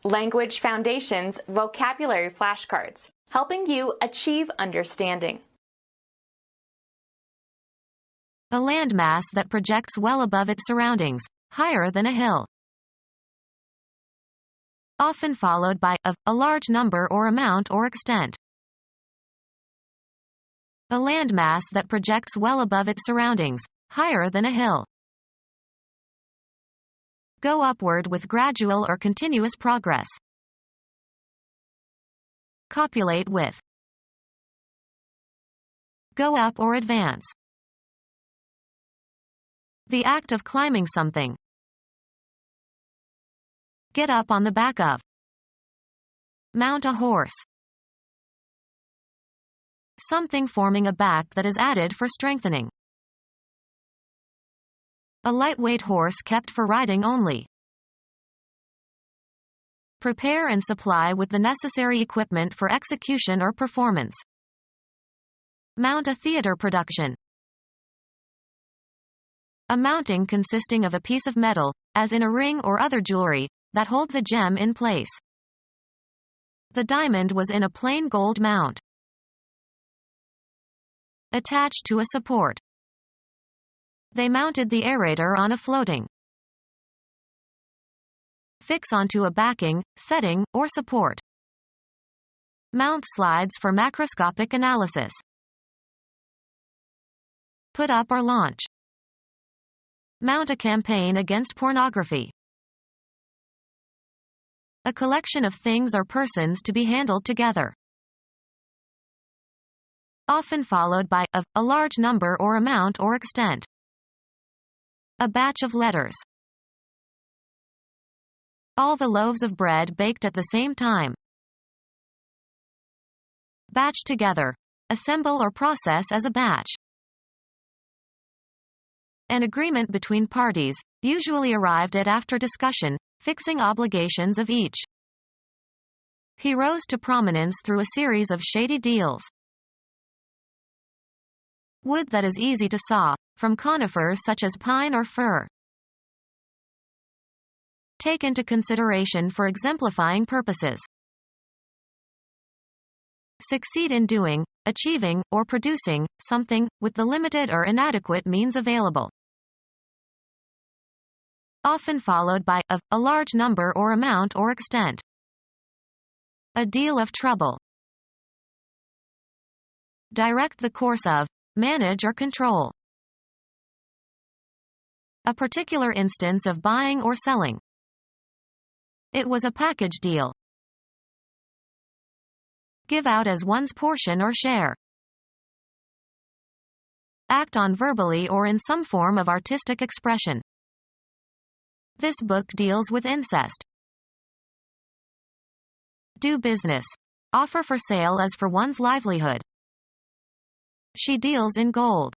Language Foundations Vocabulary Flashcards, helping you achieve understanding. A landmass that projects well above its surroundings, higher than a hill. Often followed by of, a large number or amount or extent. A landmass that projects well above its surroundings, higher than a hill. Go upward with gradual or continuous progress. Copulate with. Go up or advance. The act of climbing something. Get up on the back of. Mount a horse. Something forming a back that is added for strengthening. A lightweight horse kept for riding only. Prepare and supply with the necessary equipment for execution or performance. Mount a theater production. A mounting consisting of a piece of metal, as in a ring or other jewelry, that holds a gem in place. The diamond was in a plain gold mount. Attached to a support. They mounted the aerator on a floating. Fix onto a backing, setting, or support. Mount slides for macroscopic analysis. Put up or launch. Mount a campaign against pornography. A collection of things or persons to be handled together. Often followed by of, a large number or amount or extent. A batch of letters. All the loaves of bread baked at the same time. Batch together. Assemble or process as a batch. An agreement between parties, usually arrived at after discussion, fixing obligations of each. He rose to prominence through a series of shady deals. Wood that is easy to saw, from conifers such as pine or fir. Take into consideration for exemplifying purposes. Succeed in doing, achieving, or producing, something, with the limited or inadequate means available. Often followed by of, a large number or amount or extent. A deal of trouble. Direct the course of, manage or control. A particular instance of buying or selling. It was a package deal. Give out as one's portion or share. Act on verbally or in some form of artistic expression. This book deals with incest. Do business. Offer for sale as for one's livelihood. She deals in gold.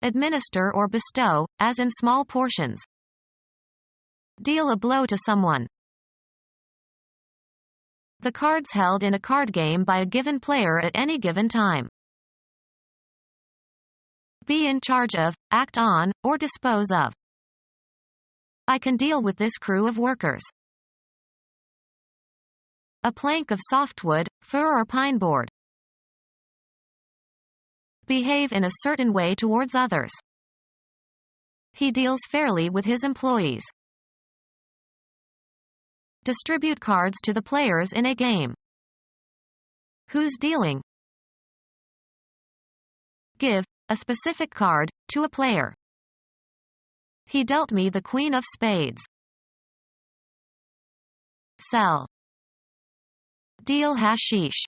Administer or bestow, as in small portions. Deal a blow to someone. The cards held in a card game by a given player at any given time. Be in charge of, act on, or dispose of. I can deal with this crew of workers. A plank of softwood, fir or pine board. Behave in a certain way towards others. He deals fairly with his employees. Distribute cards to the players in a game. Who's dealing? Give, a specific card, to a player. He dealt me the queen of spades. Sell. Deal hashish.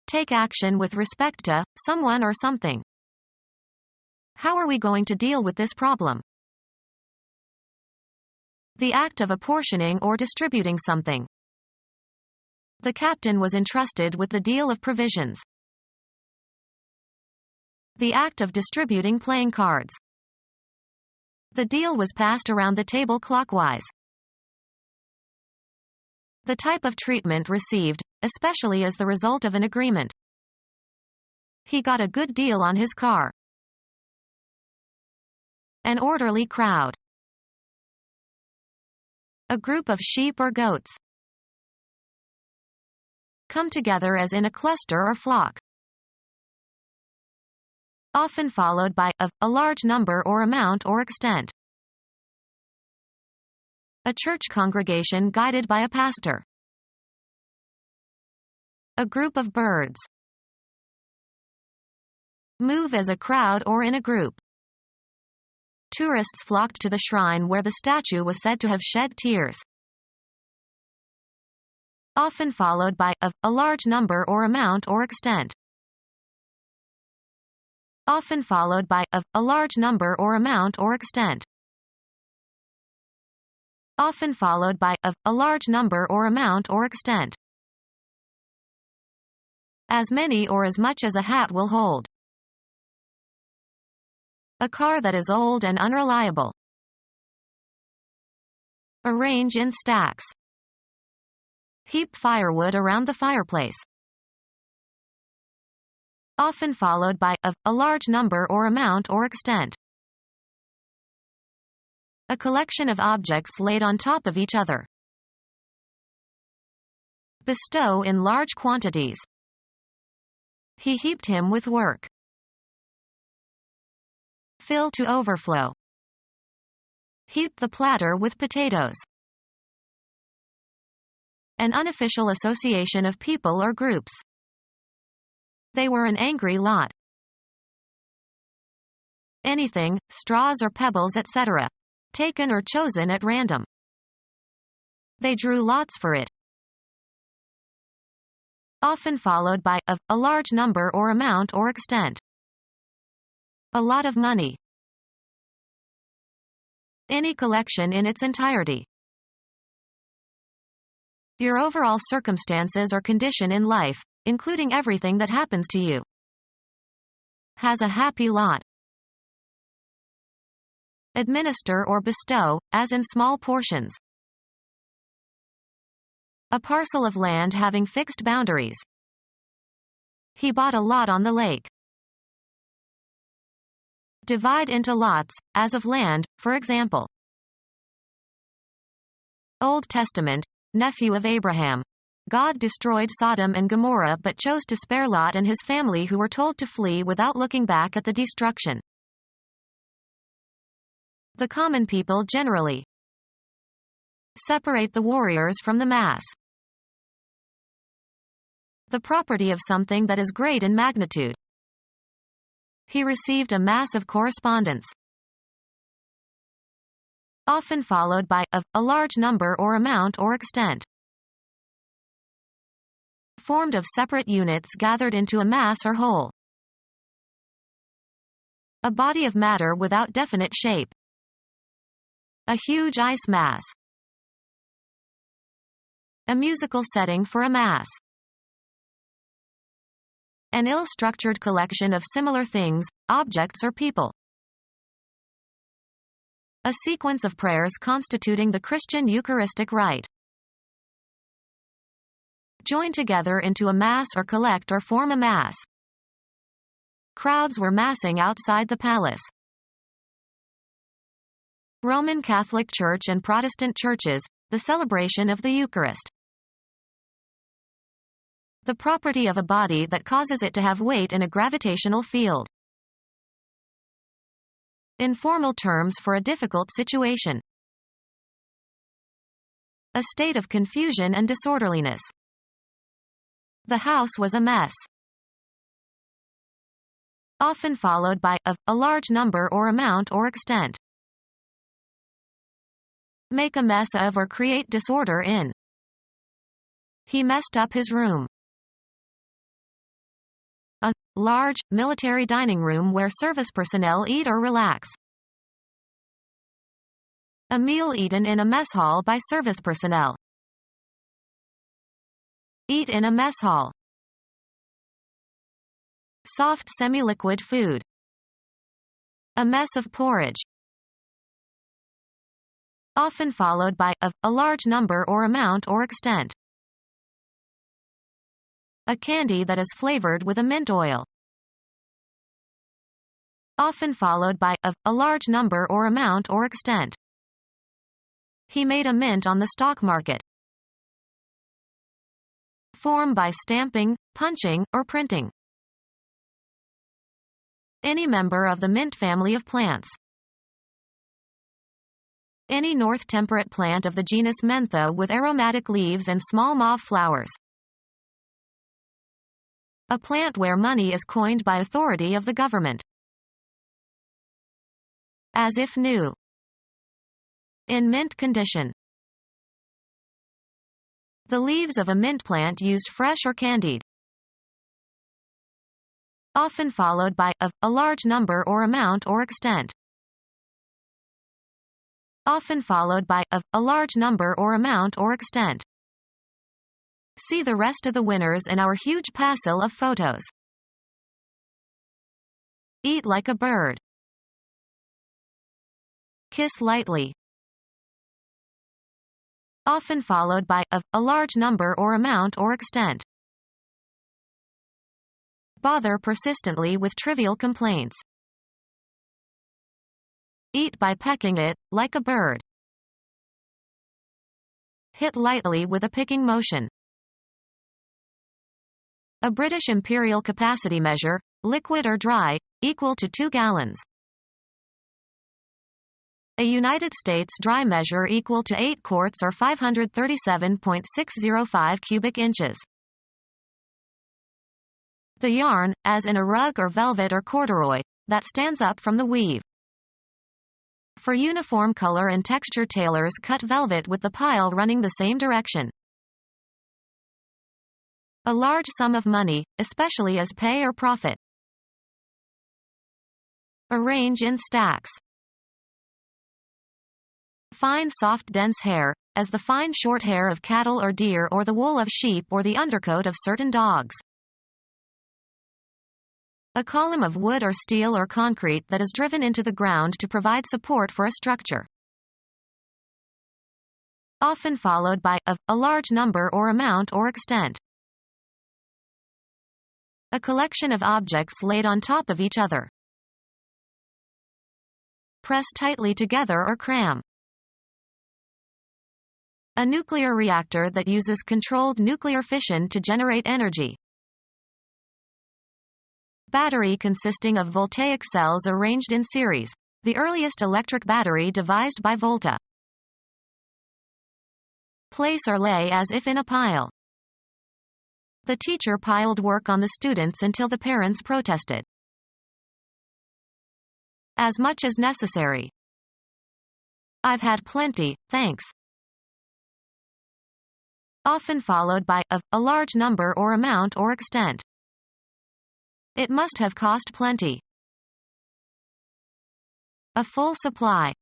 Take action with respect to someone or something. How are we going to deal with this problem? The act of apportioning or distributing something. The captain was entrusted with the deal of provisions. The act of distributing playing cards. The deal was passed around the table clockwise. The type of treatment received, especially as the result of an agreement. He got a good deal on his car. An orderly crowd. A group of sheep or goats. Come together as in a cluster or flock. Often followed by of, a large number or amount or extent. A church congregation guided by a pastor. A group of birds. Move as a crowd or in a group. Tourists flocked to the shrine where the statue was said to have shed tears. Often followed by of, a large number or amount or extent. Often followed by of, a large number or amount or extent. Often followed by of, a large number or amount or extent. As many or as much as a hat will hold. A car that is old and unreliable. Arrange in stacks. Heap firewood around the fireplace. Often followed by of, a large number or amount or extent. A collection of objects laid on top of each other. Bestow in large quantities. He heaped him with work. Fill to overflow. Heap the platter with potatoes. An unofficial association of people or groups. They were an angry lot. Anything, straws or pebbles, etc. Taken or chosen at random. They drew lots for it. Often followed by of, a large number or amount or extent. A lot of money. Any collection in its entirety. Your overall circumstances or condition in life, including everything that happens to you. Has a happy lot. Administer or bestow, as in small portions. A parcel of land having fixed boundaries. He bought a lot on the lake. Divide into lots, as of land, for example. Old Testament, nephew of Abraham. God destroyed Sodom and Gomorrah but chose to spare Lot and his family, who were told to flee without looking back at the destruction. The common people generally. Separate the warriors from the mass. The property of something that is great in magnitude. He received a mass of correspondence. Often followed by of, a large number or amount or extent. Formed of separate units gathered into a mass or whole. A body of matter without definite shape. A huge ice mass. A musical setting for a mass. An ill-structured collection of similar things, objects or people. A sequence of prayers constituting the Christian Eucharistic rite. Join together into a mass or collect or form a mass. Crowds were massing outside the palace. Roman Catholic Church and Protestant churches, the celebration of the Eucharist. The property of a body that causes it to have weight in a gravitational field. Informal terms for a difficult situation. A state of confusion and disorderliness. The house was a mess. Often followed by of, a large number or amount or extent. Make a mess of or create disorder in. He messed up his room. A large, military dining room where service personnel eat or relax. A meal eaten in a mess hall by service personnel. Eat in a mess hall. Soft semi-liquid food. A mess of porridge. Often followed by of, a large number or amount or extent. A candy that is flavored with a mint oil. Often followed by of, a large number or amount or extent. He made a mint on the stock market. Form by stamping, punching, or printing. Any member of the mint family of plants. Any north temperate plant of the genus Mentha with aromatic leaves and small mauve flowers. A plant where money is coined by authority of the government. As if new. In mint condition. The leaves of a mint plant used fresh or candied. Often followed by of, a large number or amount or extent. Often followed by of, a large number or amount or extent. See the rest of the winners in our huge passel of photos. Eat like a bird. Kiss lightly. Often followed by of, a large number or amount or extent. Bother persistently with trivial complaints. Eat by pecking it, like a bird. Hit lightly with a picking motion. A British imperial capacity measure, liquid or dry, equal to 2 gallons. A United States dry measure equal to 8 quarts or 537.605 cubic inches. The yarn, as in a rug or velvet or corduroy, that stands up from the weave. For uniform color and texture, tailors cut velvet with the pile running the same direction. A large sum of money, especially as pay or profit. Arrange in stacks. Fine soft dense hair, as the fine short hair of cattle or deer or the wool of sheep or the undercoat of certain dogs. A column of wood or steel or concrete that is driven into the ground to provide support for a structure. Often followed by of, a large number or amount or extent. A collection of objects laid on top of each other. Press tightly together or cram. A nuclear reactor that uses controlled nuclear fission to generate energy. Battery consisting of voltaic cells arranged in series, the earliest electric battery devised by Volta. Place or lay as if in a pile. The teacher piled work on the students until the parents protested. As much as necessary. I've had plenty, thanks. Often followed by of, a large number or amount or extent. It must have cost plenty. A full supply.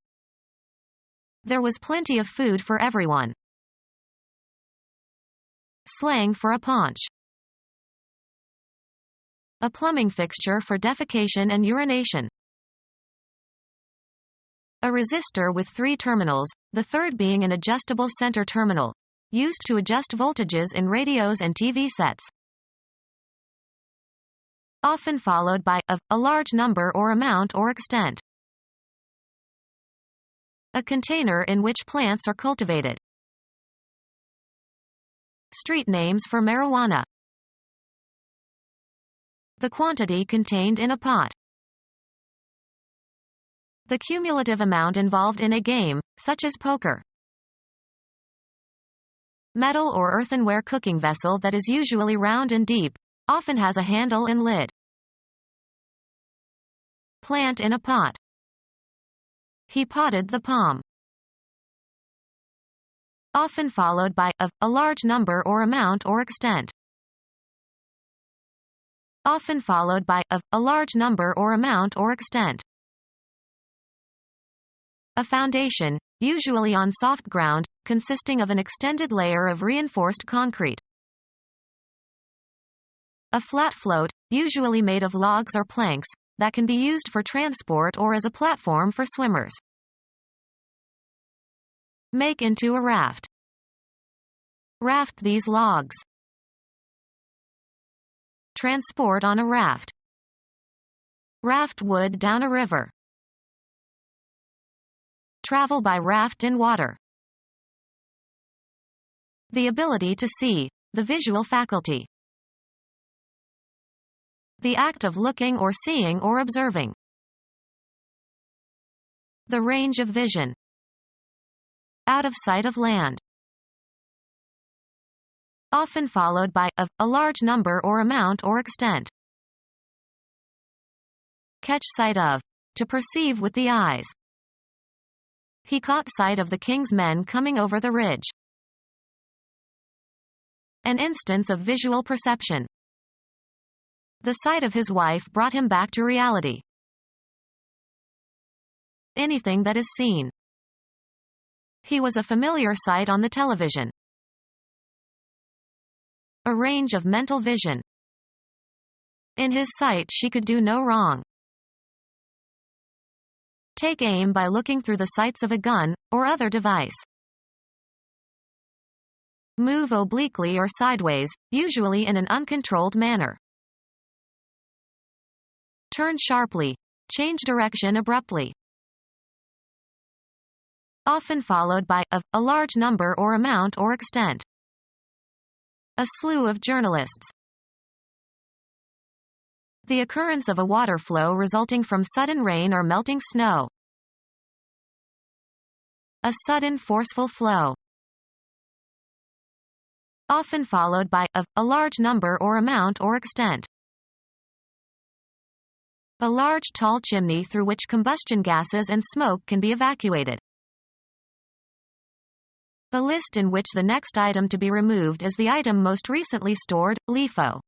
There was plenty of food for everyone. Slang for a paunch. A plumbing fixture for defecation and urination. A resistor with 3 terminals, the third being an adjustable center terminal, used to adjust voltages in radios and TV sets. Often followed by of, a large number or amount or extent. A container in which plants are cultivated. Street names for marijuana. The quantity contained in a pot. The cumulative amount involved in a game, such as poker. Metal or earthenware cooking vessel that is usually round and deep, often has a handle and lid. Plant in a pot. He potted the palm. Often followed by of, a large number or amount or extent. Often followed by of, a large number or amount or extent. A foundation, usually on soft ground, consisting of an extended layer of reinforced concrete. A flat float, usually made of logs or planks, that can be used for transport or as a platform for swimmers. Make into a raft. Raft these logs. Transport on a raft. Raft wood down a river. Travel by raft in water. The ability to see, the visual faculty. The act of looking or seeing or observing. The range of vision. Out of sight of land. Often followed by of, a large number or amount or extent. Catch sight of. To perceive with the eyes. He caught sight of the king's men coming over the ridge. An instance of visual perception. The sight of his wife brought him back to reality. Anything that is seen. He was a familiar sight on the television. A range of mental vision. In his sight she could do no wrong. Take aim by looking through the sights of a gun, or other device. Move obliquely or sideways, usually in an uncontrolled manner. Turn sharply. Change direction abruptly. Often followed by of, a large number or amount or extent. A slew of journalists. The occurrence of a water flow resulting from sudden rain or melting snow. A sudden forceful flow. Often followed by of, a large number or amount or extent. A large tall chimney through which combustion gases and smoke can be evacuated. A list in which the next item to be removed is the item most recently stored, LIFO.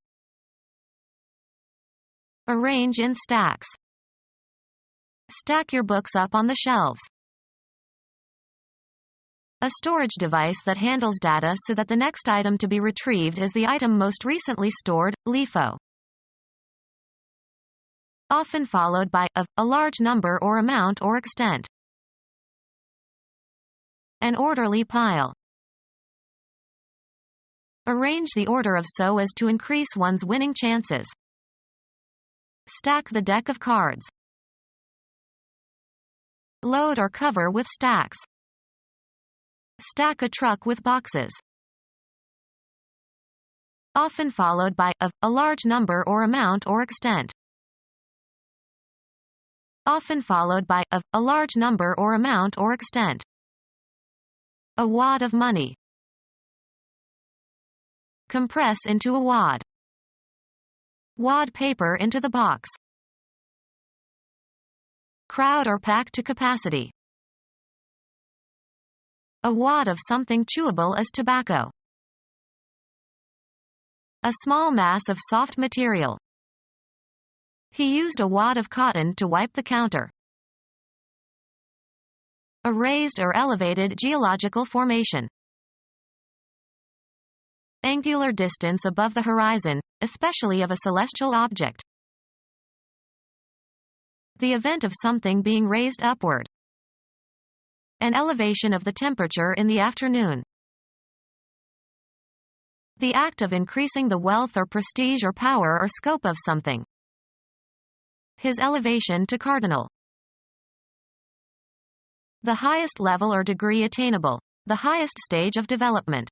Arrange in stacks. Stack your books up on the shelves. A storage device that handles data so that the next item to be retrieved is the item most recently stored, LIFO. Often followed by of, a large number or amount or extent. An orderly pile. Arrange the order of so as to increase one's winning chances. Stack the deck of cards. Load or cover with stacks. Stack a truck with boxes. Often followed by of, a large number or amount or extent. Often followed by of, a large number or amount or extent. A wad of money. Compress into a wad. Wad paper into the box. Crowd or pack to capacity. A wad of something chewable as tobacco. A small mass of soft material. He used a wad of cotton to wipe the counter. A raised or elevated geological formation. Angular distance above the horizon, especially of a celestial object. The event of something being raised upward. An elevation of the temperature in the afternoon. The act of increasing the wealth or prestige or power or scope of something. His elevation to cardinal. The highest level or degree attainable. The highest stage of development.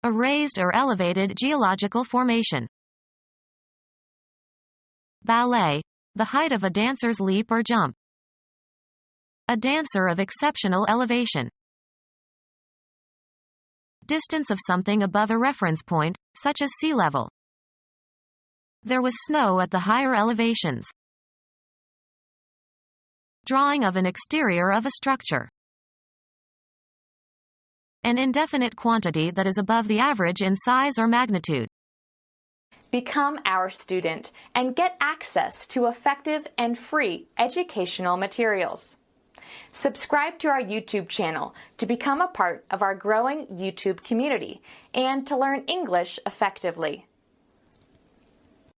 A raised or elevated geological formation. Ballet. The height of a dancer's leap or jump. A dancer of exceptional elevation. Distance of something above a reference point, such as sea level. There was snow at the higher elevations. Drawing of an exterior of a structure. An indefinite quantity that is above the average in size or magnitude. Become our student and get access to effective and free educational materials. Subscribe to our YouTube channel to become a part of our growing YouTube community and to learn English effectively.